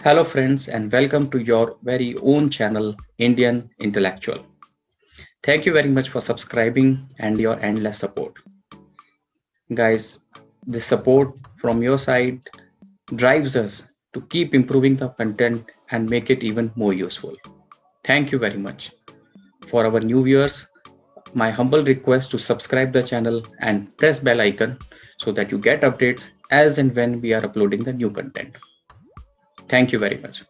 Hello, friends, and welcome to your very own channel, Indian Intellectual. Thank you very much for subscribing and your endless support. Guys, the support from your side drives us to keep improving the content and make it even more useful. Thank you very much. For our new viewers, my humble request to subscribe the channel and press bell icon so that you get updates as and when we are uploading the new content. Thank you very much.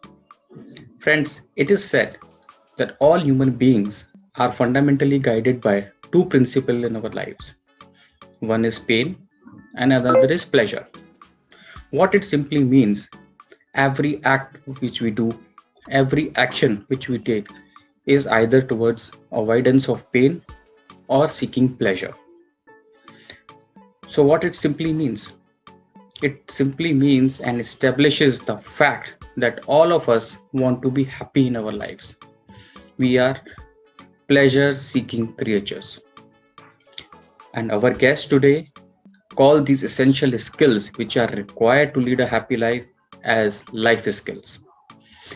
Friends, it is said that all human beings are fundamentally guided by two principles in our lives. One is pain and another is pleasure. What it simply means, every act which we do, every action which we take is either towards avoidance of pain or seeking pleasure. So what it simply means? It simply means and establishes the fact that all of us want to be happy in our lives. We are pleasure seeking creatures. And our guest today call these essential skills which are required to lead a happy life as life skills.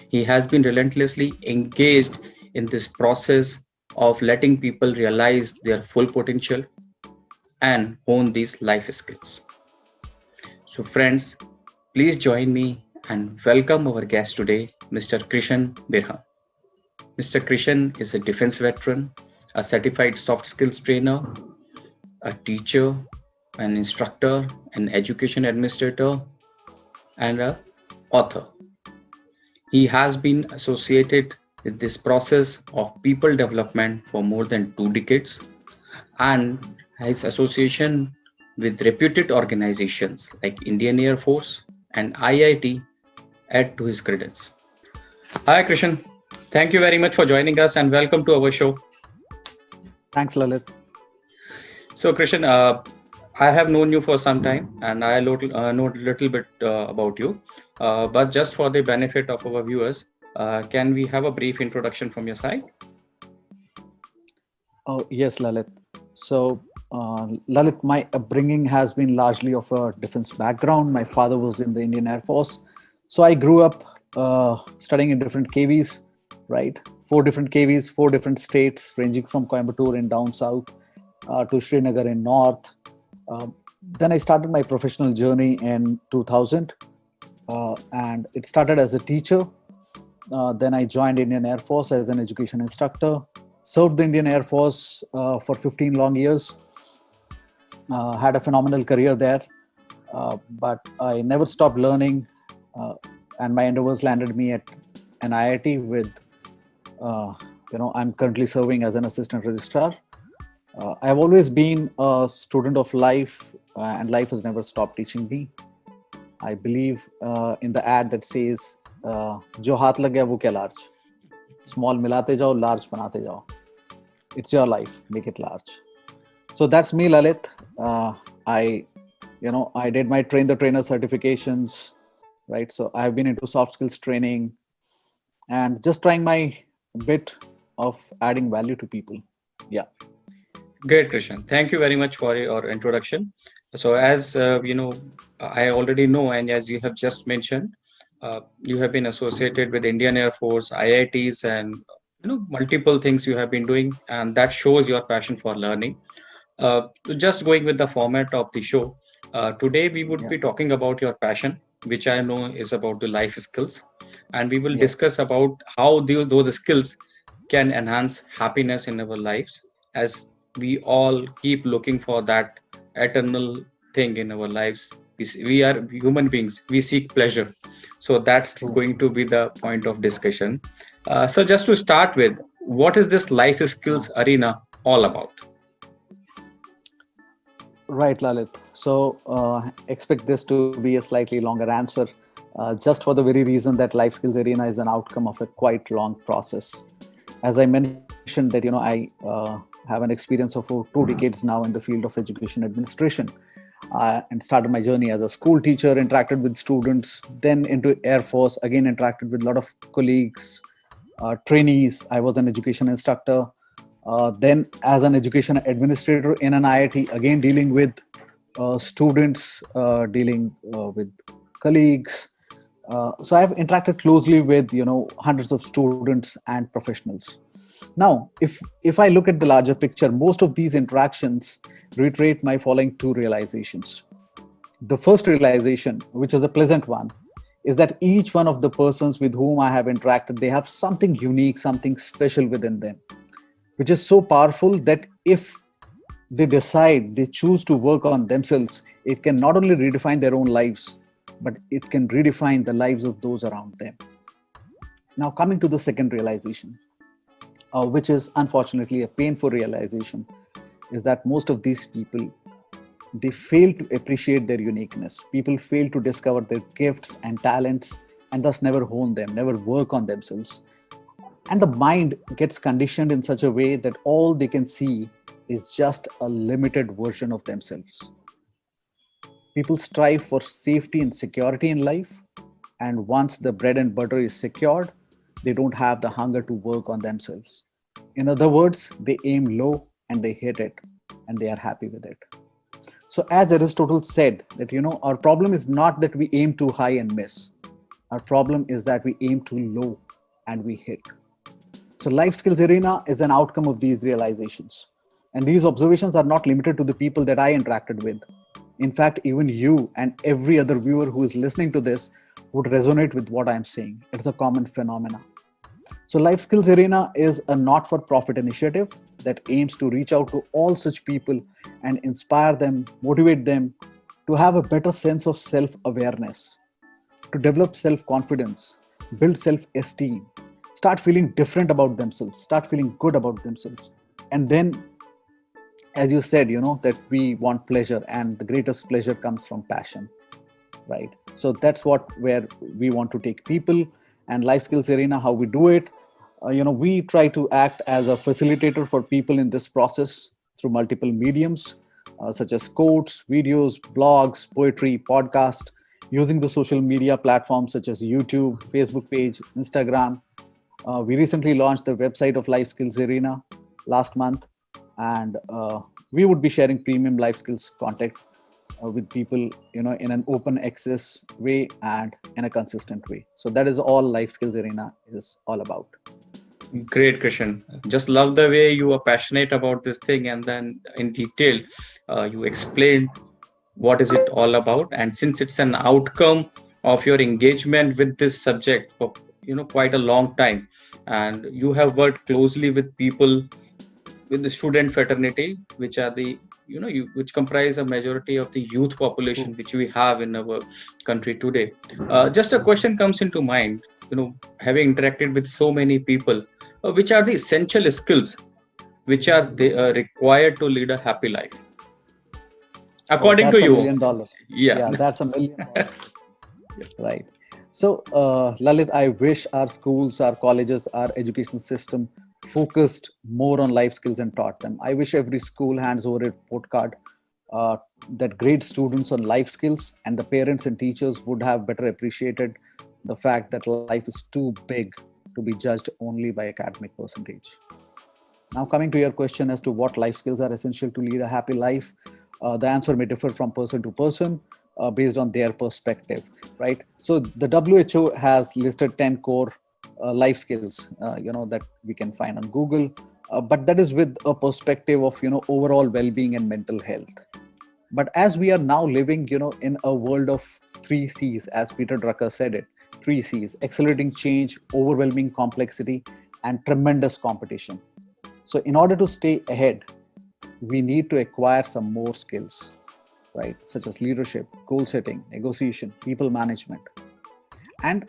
He has been relentlessly engaged in this process of letting people realize their full potential and hone these life skills. So friends, please join me and welcome our guest today, Mr. Krishan Birhman. Mr. Krishan is a defense veteran, a certified soft skills trainer, a teacher, an instructor, an education administrator, and an author. He has been associated with this process of people development for more than 2 decades, and his association with reputed organizations like Indian Air Force and IIT add to his credence. Hi Krishan, thank you very much for joining us and welcome to our show. Thanks, Lalit. So Krishan, I have known you for some time and I know a little bit about you. But just for the benefit of our viewers, can we have a brief introduction from your side? Oh, yes, Lalit. So, Lalit, my upbringing has been largely of a defense background. My father was in the Indian Air Force. So I grew up studying in different KVs, right? 4 different KVs, 4 different states, ranging from Coimbatore in down south to Srinagar in north. Then I started my professional journey in 2000, and it started as a teacher. Then I joined Indian Air Force as an education instructor, served the Indian Air Force for 15 long years, had a phenomenal career there, but I never stopped learning, and my endeavors landed me at an IIT with, I'm currently serving as an assistant registrar. I've always been a student of life, and life has never stopped teaching me. I believe in the ad that says, "Jo haath lag gaya wo kya large." Small milate jao, large banate jao. It's your life, make it large. So that's me, Lalit. I did my train the trainer certifications, right? So I've been into soft skills training and just trying my bit of adding value to people. Yeah. Great, Krishan. Thank you very much for your introduction. So as I already know, and as you have just mentioned, you have been associated with Indian Air Force, IITs, and multiple things you have been doing, and that shows your passion for learning. Just going with the format of the show, today we would be talking about your passion, which I know is about the life skills, and we will discuss about how those skills can enhance happiness in our lives, as we all keep looking for that eternal thing in our lives. We are human beings, we seek pleasure. So that's going to be the point of discussion. So just to start with, what is this life skills arena all about? Right, Lalit. So expect this to be a slightly longer answer, just for the very reason that life skills arena is an outcome of a quite long process. As I mentioned that, I have an experience of over 2 decades now in the field of education administration, and started my journey as a school teacher, interacted with students, then into Air Force, again interacted with a lot of colleagues, trainees. I was an education instructor. Then as an education administrator in an IIT, again dealing with students, dealing with colleagues, So I've interacted closely with hundreds of students and professionals. Now, if I look at the larger picture, most of these interactions reiterate my following two realizations. The first realization, which is a pleasant one, is that each one of the persons with whom I have interacted, they have something unique, something special within them, which is so powerful that if they choose to work on themselves, it can not only redefine their own lives, but it can redefine the lives of those around them. Now, coming to the second realization, which is unfortunately a painful realization, is that most of these people, they fail to appreciate their uniqueness. People fail to discover their gifts and talents and thus never hone them, never work on themselves. And the mind gets conditioned in such a way that all they can see is just a limited version of themselves. People strive for safety and security in life. And once the bread and butter is secured, they don't have the hunger to work on themselves. In other words, they aim low and they hit it and they are happy with it. So as Aristotle said that, our problem is not that we aim too high and miss. Our problem is that we aim too low and we hit. So life skills arena is an outcome of these realizations. And these observations are not limited to the people that I interacted with. In fact, even you and every other viewer who is listening to this would resonate with what I'm saying. It's a common phenomenon. So Life Skills Arena is a not-for-profit initiative that aims to reach out to all such people and inspire them, motivate them to have a better sense of self-awareness, to develop self-confidence, build self-esteem, start feeling different about themselves, start feeling good about themselves. And then, as you said, that we want pleasure, and the greatest pleasure comes from passion, right? So that's where we want to take people. And Life Skills Arena, how we do it, we try to act as a facilitator for people in this process through multiple mediums, such as quotes, videos, blogs, poetry, podcast, using the social media platforms such as YouTube, Facebook page, Instagram. We recently launched the website of Life Skills Arena last month, and we would be sharing premium life skills content with people, in an open access way and in a consistent way. So that is all Life Skills Arena is all about. Great, Krishan. Just love the way you are passionate about this thing, and then in detail, you explained what is it all about. And since it's an outcome of your engagement with this subject for quite a long time, and you have worked closely with people with the student fraternity, which are the which comprise a majority of the youth population which we have in our country today. Just a question comes into mind, having interacted with so many people, which are the essential skills which are required to lead a happy life according to That's you? $1 million. Yeah. That's $1 million. Right. So, Lalit, I wish our schools, our colleges, our education system focused more on life skills and taught them. I wish every school hands over a report card that grades students on life skills, and the parents and teachers would have better appreciated the fact that life is too big to be judged only by academic percentage. Now, coming to your question as to what life skills are essential to lead a happy life, the answer may differ from person to person based on their perspective, right? So the WHO has listed 10 core life skills, that we can find on Google, but that is with a perspective of, overall well-being and mental health. But as we are now living, in a world of 3 C's, as Peter Drucker said it, 3 C's: accelerating change, overwhelming complexity, and tremendous competition. So in order to stay ahead, we need to acquire some more skills, right? Such as leadership, goal setting, negotiation, people management. And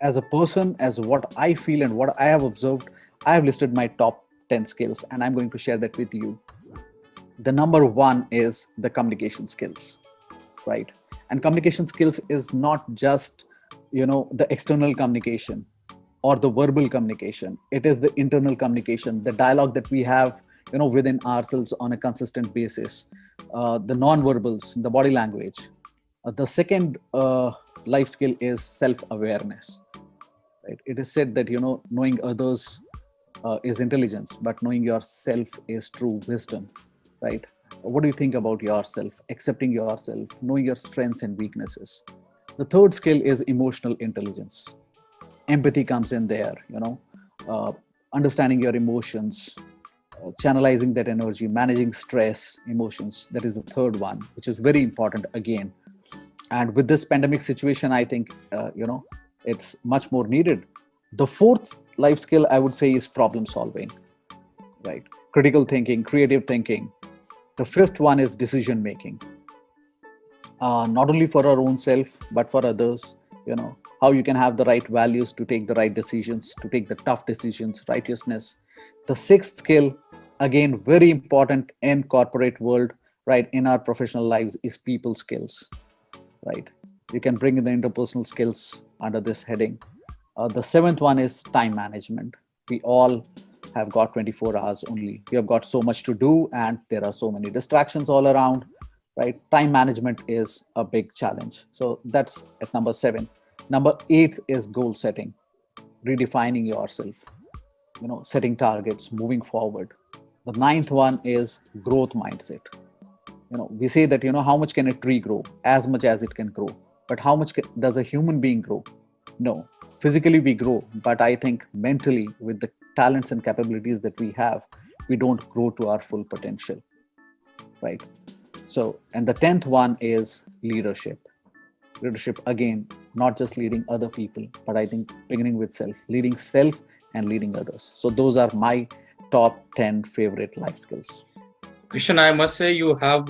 as a person, as what I feel and what I have observed, I have listed my top 10 skills, and I'm going to share that with you. The number one is the communication skills, right? And communication skills is not just, the external communication or the verbal communication. It is the internal communication, the dialogue that we have, within ourselves on a consistent basis, the non-verbals, the body language. The second life skill is self-awareness, right? It is said that, knowing others is intelligence, but knowing yourself is true wisdom, right? What do you think about yourself? Accepting yourself, knowing your strengths and weaknesses. The third skill is emotional intelligence. Empathy comes in there, uh, understanding your emotions, channelizing that energy, managing stress, emotions. That is the third one, which is very important again. And with this pandemic situation, I think, it's much more needed. The fourth life skill, I would say, is problem solving, right? Critical thinking, creative thinking. The fifth one is decision making, not only for our own self but for others. How you can have the right values to take the right decisions, to take the tough decisions, righteousness. The sixth skill, again very important in corporate world, right, in our professional lives, is people skills, right? You can bring in the interpersonal skills under this heading. The seventh one is time management. We all have got 24 hours only. We have got so much to do, and there are so many distractions all around, right? Time management is a big challenge. So that's at number 7. Number 8 is goal setting, redefining yourself, setting targets, moving forward. The ninth one is growth mindset. We say that, how much can a tree grow? As much as it can grow. But how much does a human being grow? No. Physically we grow, but I think mentally, with the talents and capabilities that we have, we don't grow to our full potential, right? So, and the 10th one is leadership. Leadership, again, not just leading other people, but I think beginning with leading self and leading others. So those are my top 10 favorite life skills. Krishan, I must say you have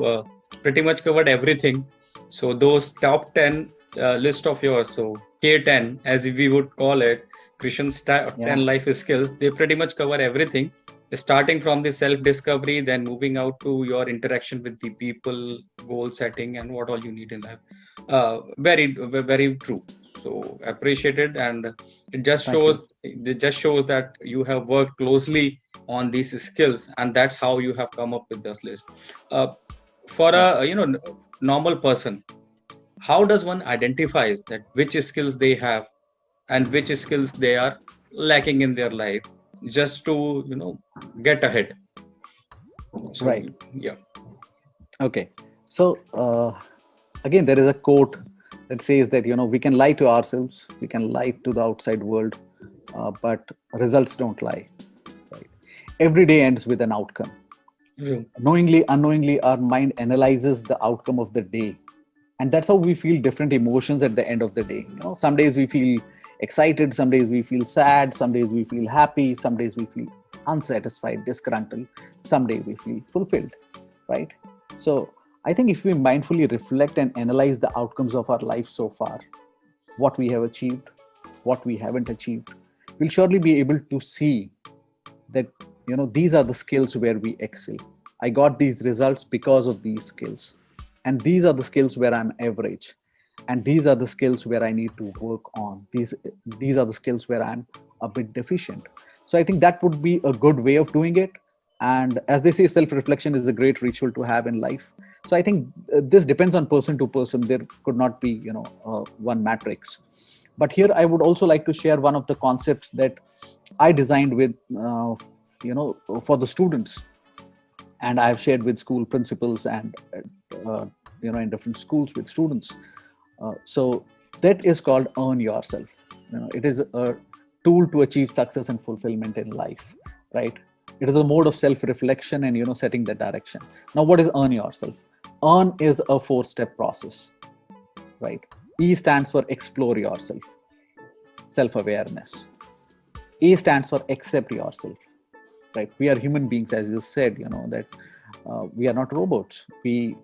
pretty much covered everything. So those top 10 list of yours, so K10 as we would call it, Krishan's 10 life skills, they pretty much cover everything, starting from the self-discovery, then moving out to your interaction with the people, goal setting, and what all you need in life. Very, very true. So appreciated, and it just shows that you have worked closely on these skills, and that's how you have come up with this list. For a normal person, how does one identify that which skills they have and which skills they are lacking in their life, just to get ahead? So, right. Yeah. Okay. So again, there is a quote that says that we can lie to ourselves, we can lie to the outside world, but results don't lie. Right? Every day ends with an outcome. Knowingly, unknowingly, our mind analyzes the outcome of the day, and that's how we feel different emotions at the end of the day. Some days we feel excited, some days we feel sad, some days we feel happy, some days we feel unsatisfied, disgruntled, some days we feel fulfilled, right? So I think if we mindfully reflect and analyze the outcomes of our life so far, what we have achieved, what we haven't achieved, we'll surely be able to see that these are the skills where we excel. I got these results because of these skills, and these are the skills where I'm average, and these are the skills where I need to work on. These are the skills where I'm a bit deficient. So I think that would be a good way of doing it. And as they say, self-reflection is a great ritual to have in life. So I think this depends on person to person. There could not be one matrix. But here I would also like to share one of the concepts that I designed with for the students, and I've shared with school principals and in different schools with students. So that is called earn yourself. It is a tool to achieve success and fulfillment in life, right? It is a mode of self-reflection and setting the direction. Now, what is earn yourself? Earn is a 4-step process, right? E stands for explore yourself, self-awareness. A stands for accept yourself, right? We are human beings, as you said, that we are not robots. We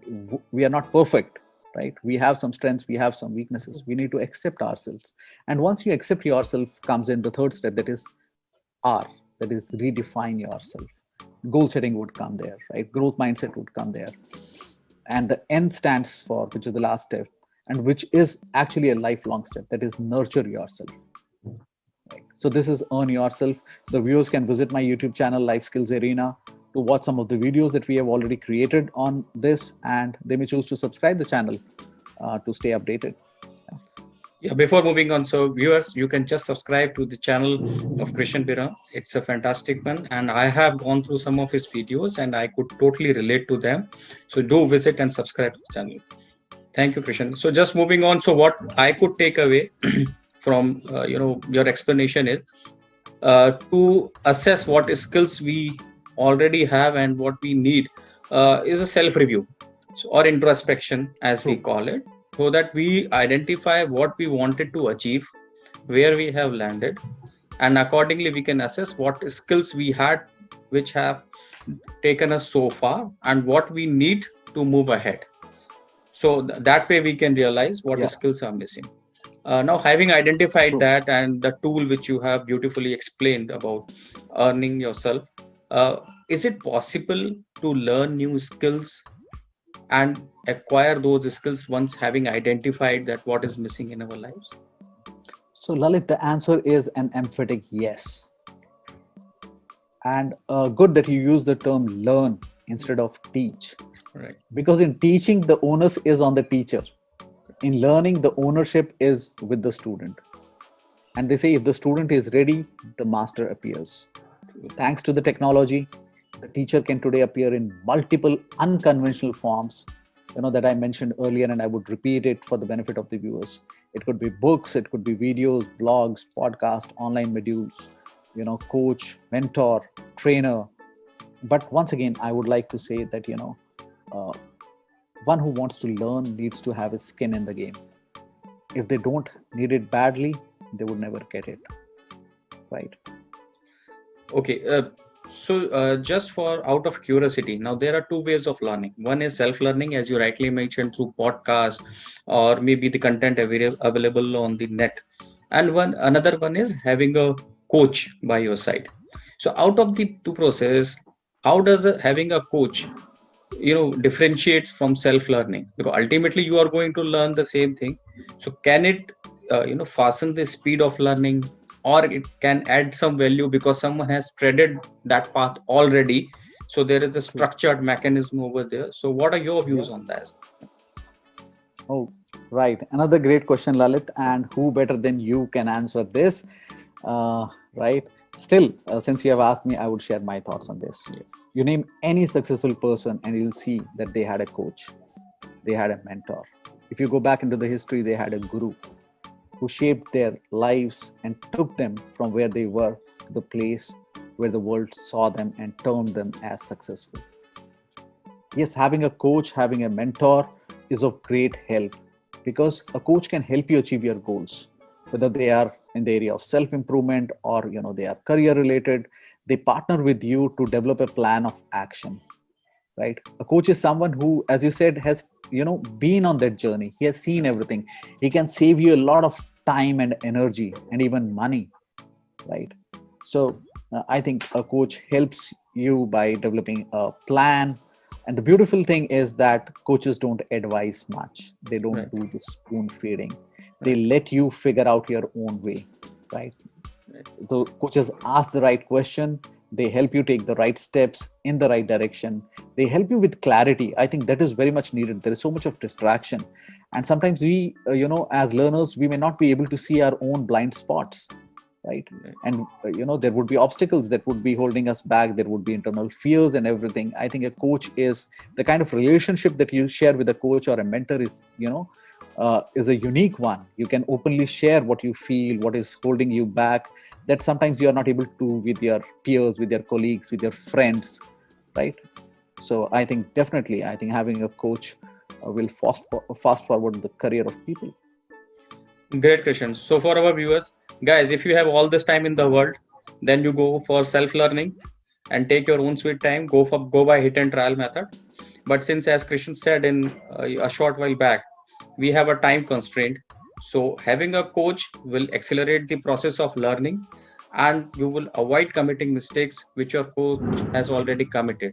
are not perfect, right? We have some strengths, we have some weaknesses. We need to accept ourselves. And once you accept yourself, comes in the third step, that is R, that is redefine yourself. Goal setting would come there, right? Growth mindset would come there. And the N stands for, which is the last step, and which is actually a lifelong step, that is nurture yourself. Right? So this is earn yourself. The viewers can visit my YouTube channel, Life Skills Arena, to watch some of the videos that we have already created on this, and they may choose to subscribe the channel to stay updated. Yeah, before moving on, so viewers, you can just subscribe to the channel of Krishan Birhman. It's a fantastic one, and I have gone through some of his videos and I could totally relate to them. So do visit and subscribe to the channel. Thank you, Krishan. So just moving on. So what I could take away from your explanation is to assess what skills we already have and what we need is a self review, or introspection as we True. call it, so that we identify what we wanted to achieve, where we have landed, and accordingly we can assess what skills we had which have taken us so far and what we need to move ahead. So that way we can realize what Yeah. skills are missing. Now, having identified True. that and the tool which you have beautifully explained about earning yourself, uh, is it possible to learn new skills and acquire those skills once having identified that what is missing in our lives? So, Lalit, the answer is an emphatic yes. And good that you use the term learn instead of teach. Right. Because in teaching, the onus is on the teacher. In learning, the ownership is with the student. And they say if the student is ready, the master appears. Thanks to the technology, the teacher can today appear in multiple unconventional forms, that I mentioned earlier, and I would repeat it for the benefit of the viewers. It could be books, it could be videos, blogs, podcast, online modules, coach, mentor, trainer. But once again, I would like to say that, uh, one who wants to learn needs to have his skin in the game. If they don't need it badly, they would never get it. Right. Okay. So just for out of curiosity, now there are two ways of learning. One is self-learning, as you rightly mentioned, through podcast or maybe the content available on the net. And another one is having a coach by your side. So out of the two process, how does having a coach differentiates from self-learning? Because ultimately you are going to learn the same thing. So can it fasten the speed of learning, or it can add some value because someone has treaded that path already, so there is a structured mechanism over there? So what are your views on that? Oh, right. Another great question, Lalit. And who better than you can answer this? Right. Still, since you have asked me, I would share my thoughts on this. Yes. You name any successful person and you'll see that they had a coach, they had a mentor. If you go back into the history, they had a guru who shaped their lives and took them from where they were to the place where the world saw them and termed them as successful. Yes, having a coach, having a mentor is of great help, because a coach can help you achieve your goals, whether they are in the area of self-improvement or they are career related. They partner with you to develop a plan of action. Right. A coach is someone who, as you said, has been on that journey. He has seen everything. He can save you a lot of time and energy and even money. Right. So I think a coach helps you by developing a plan. And the beautiful thing is that coaches don't advise much. They don't Right. do the spoon feeding. They let you figure out your own way. Right. So coaches ask the right question. They help you take the right steps in the right direction. They help you with clarity. I think that is very much needed. There is so much of distraction. And sometimes we, as learners, we may not be able to see our own blind spots. Right. And, there would be obstacles that would be holding us back. There would be internal fears and everything. I think a coach is the kind of relationship that you share with a coach or a mentor is a unique one. You can openly share what you feel, what is holding you back, that sometimes you are not able to with your peers, with your colleagues, with your friends, right? So I think definitely, having a coach will fast forward the career of people. Great question. So for our viewers, guys, if you have all this time in the world, then you go for self-learning and take your own sweet time. Go by hit and trial method. But since, as Krishan said in a short while back, we have a time constraint. So having a coach will accelerate the process of learning, and you will avoid committing mistakes which your coach has already committed.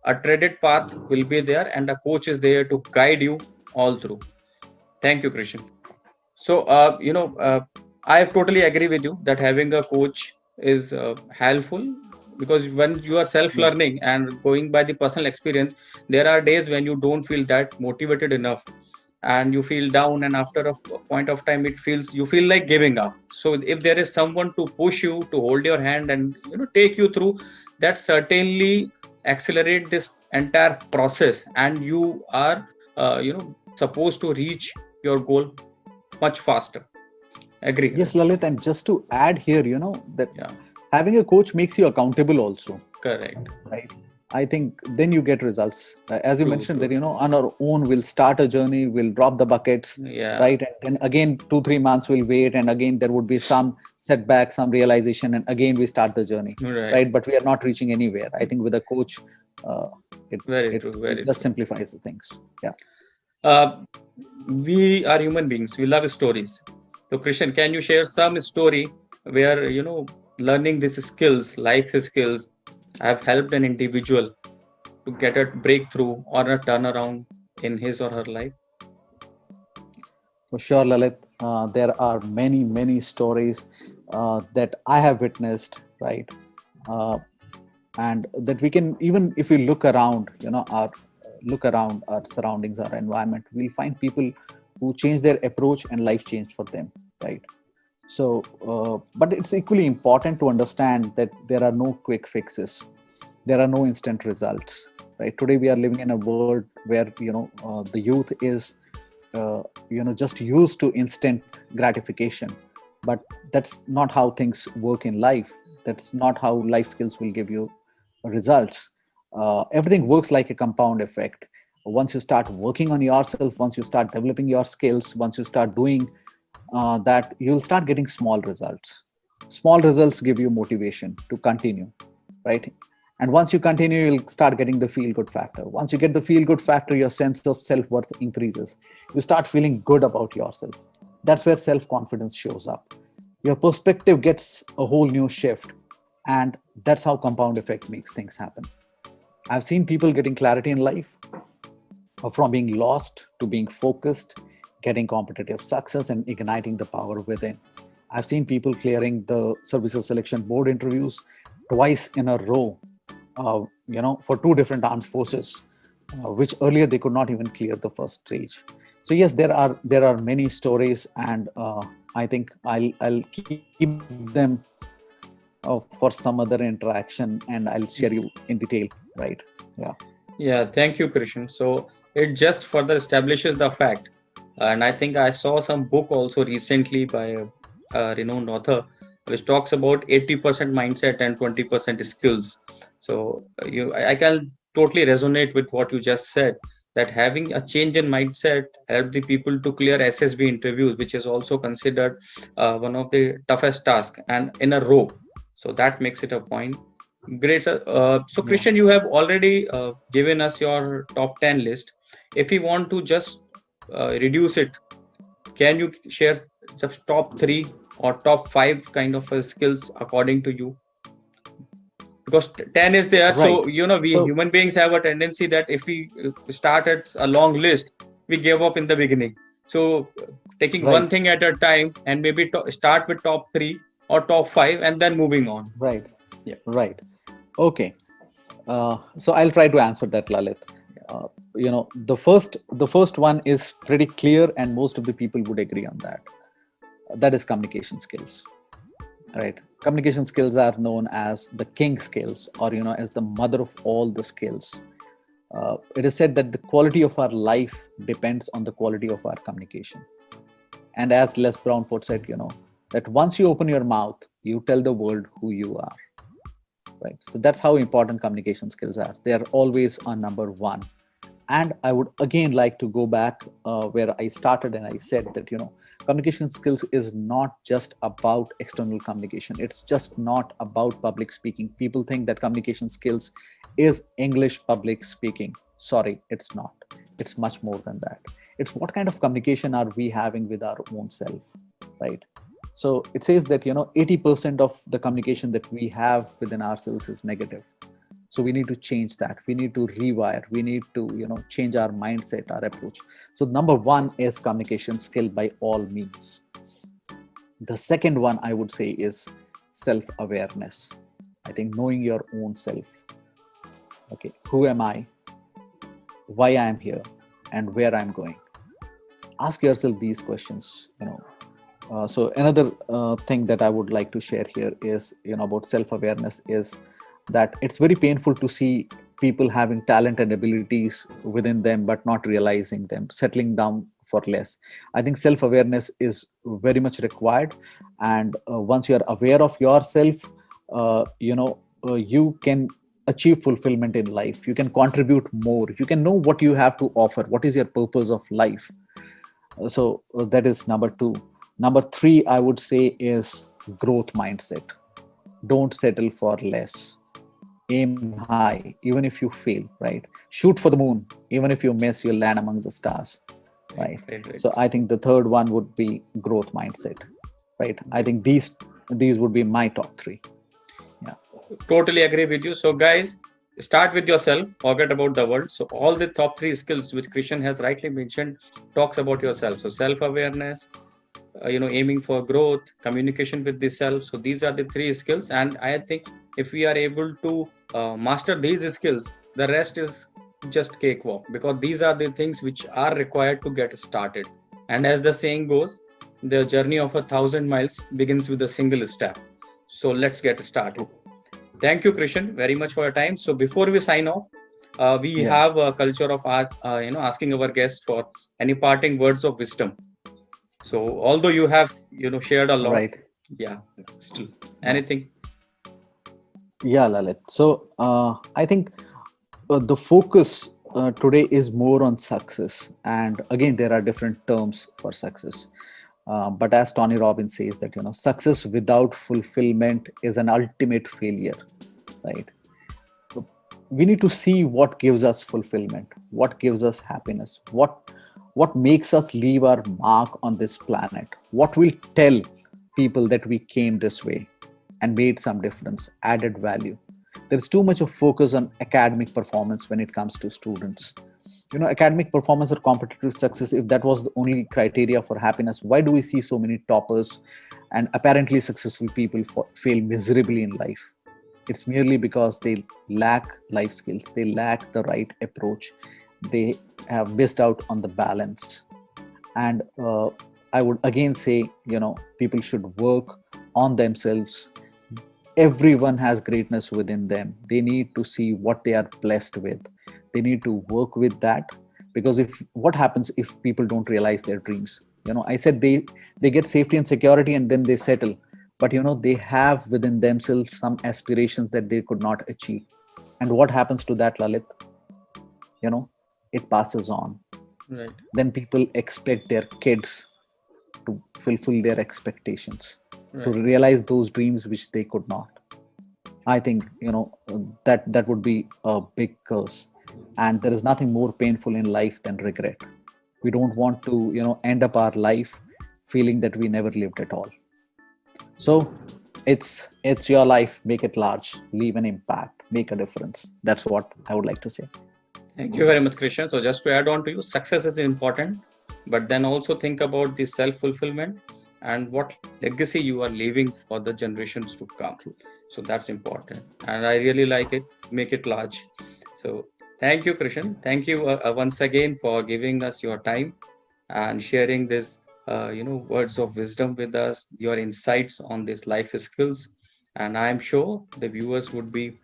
A treaded path will be there, and a coach is there to guide you all through. Thank you, Krishan. So, I totally agree with you that having a coach is helpful, because when you are Yeah. self-learning and going by the personal experience, there are days when you don't feel that motivated enough and you feel down, and after a point of time you feel like giving up. So if there is someone to push you, to hold your hand and take you through, that certainly accelerate this entire process, and you are supposed to reach your goal much faster. Agree, Yes, right? Lalit, and just to add here, that Yeah, having a coach makes you accountable also, correct. right? I think then you get results. As you True, mentioned, that true. on our own we'll start a journey, we'll drop the buckets, Yeah, right? And then again 2-3 months we'll wait, and again there would be some setback, some realization, and again we start the journey, right. right? But we are not reaching anywhere. I think with a coach, uh, it Very it true, it very just true. simplifies the things. Yeah. Uh, we are human beings. We love stories. So, Krishan, can you share some story where learning these skills, life skills, have helped an individual to get a breakthrough or a turnaround in his or her life? For sure, Lalit. There are many stories that I have witnessed, right? Uh, and that we can, even if we look around, look around our surroundings, our environment, we'll find people who change their approach and life changed for them, right? So, but it's equally important to understand that there are no quick fixes. There are no instant results, right? Today we are living in a world where the youth is just used to instant gratification, but that's not how things work in life. That's not how life skills will give you results. Everything works like a compound effect. Once you start working on yourself, once you start developing your skills, once you start doing that, you'll start getting small results. Small results give you motivation to continue, right? And once you continue, you'll start getting the feel good factor. Once you get the feel good factor, your sense of self worth increases. You start feeling good about yourself. That's where self confidence shows up. Your perspective gets a whole new shift. And that's how compound effect makes things happen. I've seen people getting clarity in life, from being lost to being focused, getting competitive success, and igniting the power within. I've seen people clearing the services selection board interviews twice in a row, for two different armed forces, which earlier they could not even clear the first stage. So yes, there are many stories, and I think I'll keep them for some other interaction, and I'll share you in detail. Right? Yeah. Yeah, thank you, Krishan. So it just further establishes the fact, and I think I saw some book also recently by a renowned author, which talks about 80% mindset and 20% skills. So I can totally resonate with what you just said. That having a change in mindset help the people to clear SSB interviews, which is also considered one of the toughest tasks, and in a row. So that makes it a point. Great, sir. So, Yeah. Christian, you have already given us your top 10 list. If we want to just reduce it, can you share just top three or top five kind of skills according to you? Because 10 is there. Right. So, we So human beings have a tendency that if we start at a long list, we give up in the beginning. So, taking one right, thing at a time and maybe start with top three or top five and then moving on. right, Yeah. right. Okay. So I'll try to answer that, Lalit. Uh, the first one is pretty clear, and most of the people would agree on that. That is communication skills, right? Communication skills are known as the king skills, or as the mother of all the skills. It is said that the quality of our life depends on the quality of our communication. And as Les Brownford said, that once you open your mouth, you tell the world who you are, right? So that's how important communication skills are. They are always on number one. And I would again like to go back where I started, and I said that communication skills is not just about external communication. It's just not about public speaking. People think that communication skills is English public speaking. Sorry, it's not. It's much more than that. It's what kind of communication are we having with our own self, right? So it says that 80% of the communication that we have within ourselves is negative. So we need to change that. We need to rewire. We need to change our mindset, our approach. So number one is communication skill by all means. The second one I would say is self-awareness. I think knowing your own self. Okay, who am I, why I am here, and where I'm going. Ask yourself these questions. So another thing that I would like to share here is about self-awareness is that it's very painful to see people having talent and abilities within them but not realizing them, settling down for less. I think self-awareness is very much required, and once you are aware of yourself, you can achieve fulfillment in life. You can contribute more. You can know what you have to offer. What is your purpose of life? So that is number two. Number three, I would say, is growth mindset. Don't settle for less. Aim high, even if you fail, right? Shoot for the moon, even if you miss, you'll land among the stars, right? Right. So I think the third one would be growth mindset, right? I think these would be my top three. Yeah. Totally agree with you. So, guys, start with yourself. Forget about the world. So, all the top three skills which Krishan has rightly mentioned talks about yourself. So, self-awareness, aiming for growth, communication with the self. So, these are the three skills. And I think if we are able to master these skills, the rest is just cakewalk, because these are the things which are required to get started. And as the saying goes, the journey of 1,000 miles begins with a single step. So, let's get started. Thank you, Krishan, very much for your time. So before we sign off, we have a culture of asking our guests for any parting words of wisdom. So although you have, shared a lot, Right. yeah, still anything. Yeah, Lalit. So I think the focus today is more on success. And again, there are different terms for success. But as Tony Robbins says that, success without fulfillment is an ultimate failure, right? So we need to see what gives us fulfillment, what gives us happiness, what makes us leave our mark on this planet, what will tell people that we came this way and made some difference, added value. There's too much of focus on academic performance when it comes to students. Academic performance or competitive success, if that was the only criteria for happiness, why do we see so many toppers and apparently successful people fail miserably in life? It's merely because they lack life skills, they lack the right approach, they have missed out on the balance. And I would again say, people should work on themselves. Everyone has greatness within them. They need to see what they are blessed with. They need to work with that, because what happens if people don't realize their dreams? I said they get safety and security and then they settle, but they have within themselves some aspirations that they could not achieve. And what happens to that, Lalit? It passes on. Right. Then people expect their kids to fulfill their expectations, to realize those dreams which they could not. I think that would be a big curse, and there is nothing more painful in life than regret. We don't want to end up our life feeling that we never lived at all. So it's your life. Make it large, leave an impact, make a difference. That's what I would like to say. Thank you very much, Krishan. So just to add on to you, success is important, but then also think about the self-fulfillment and what legacy you are leaving for the generations to come. So that's important. And I really like it. Make it large. So thank you, Krishan. Thank you once again for giving us your time and sharing this, words of wisdom with us, your insights on these life skills. And I'm sure the viewers would be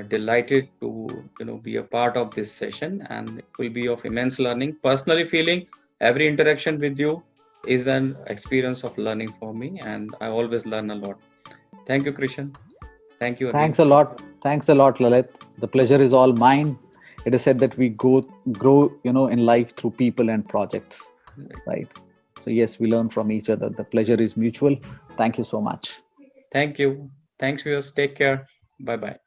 delighted to be a part of this session, and it will be of immense learning. Personally feeling every interaction with you is an experience of learning for me, and I always learn a lot. Thank you, Krishan. Thank you again. Thanks a lot, Lalit. The pleasure is all mine. It is said that we grow in life through people and projects, right? So yes, we learn from each other. The pleasure is mutual. Thank you so much. Thank you. Thanks, viewers. Take care. Bye bye.